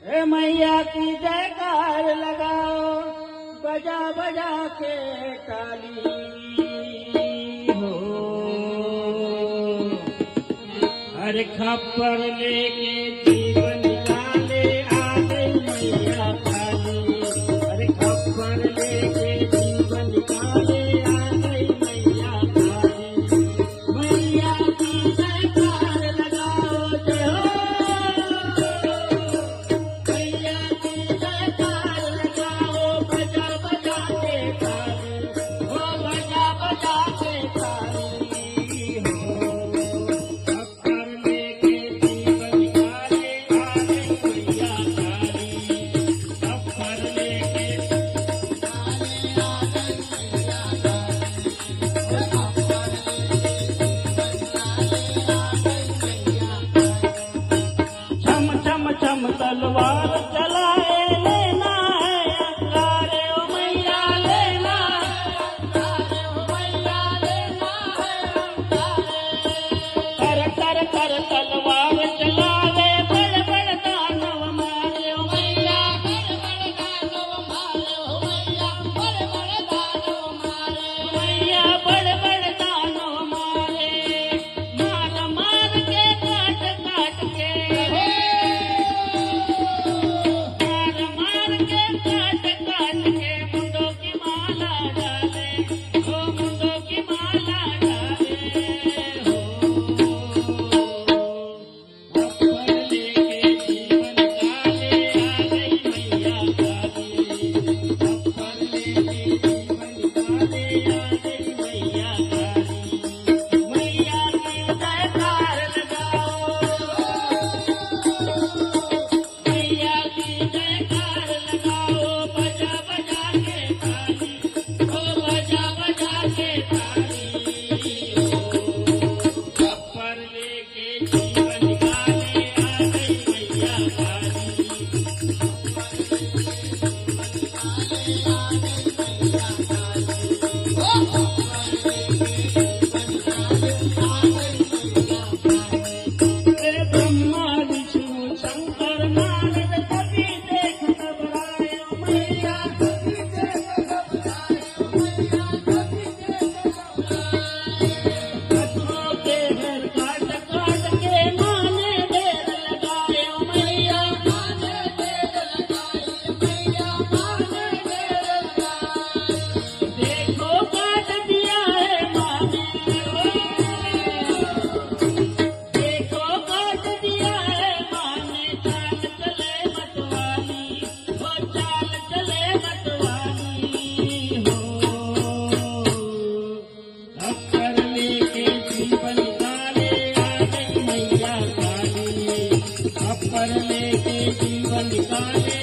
हे मैया की जयकार लगाओ, बजा बजा के ताली हो। अरे खप्पर लेके जीवन निकाले आ गई मैया काली। अरे खप्पर लेके जीवन निकाले आ गई मैया काली। मैया की जयकार लगाओ, जय हो। मैया की जयकार लगाओ, बजा बजा के ताली हो, बजा बजा के ताली हो। खप्पर लेके जीवन निकाले आ गई मैया काली। खप्पर लेके छम छम छम तलवार चलाए, लेना है अंगारे ओ मैया, लेना है अंगारे ओ मैया, लेना है अंगारे। कर कर कर तलवार चलावे, बड़ बड़ दानव मारे ओ मैया, बड़ बड़ दानव मारे ओ मैया, बड़ बड़ दानव मारे ओ मैया, बड़ बड़ दानव मारे। मार मार के काट काट के, मार मार के काट काट के मुंडों की माला डाले हो, मुंडों की माला डाले हो। खप्पर लेके जीवन काले आ गई मैया काली। खप्पर लेके जीवन काले आ गई मैया काली। मैया की जयकार लगाओ, मैया की जयकार लगाओ, बजा बजा के ताली हो, बजा बजा के ताली हो। खप्पर लेके जीवन निकाले आ गई मैया काली। हे ब्रह्मा विष्णु शंकर नारद कभी देख घबराए ओ मैया, कभी देख घबराए ओ मैया, कभी देख घबराए। खतरों के हेर काट काट के माने देर लगाए ओ मैया, माने देर लगाए ओ मैया, माने देर लगाए। देखो काट दिया है माने, देखो काट दिया है माने। चाल चले मतवाली हो, चाल चले मतवाली हो। खप्पर लेके जीवन निकाले आ गई मैया काली। खप्पर लेके जीवन निकाले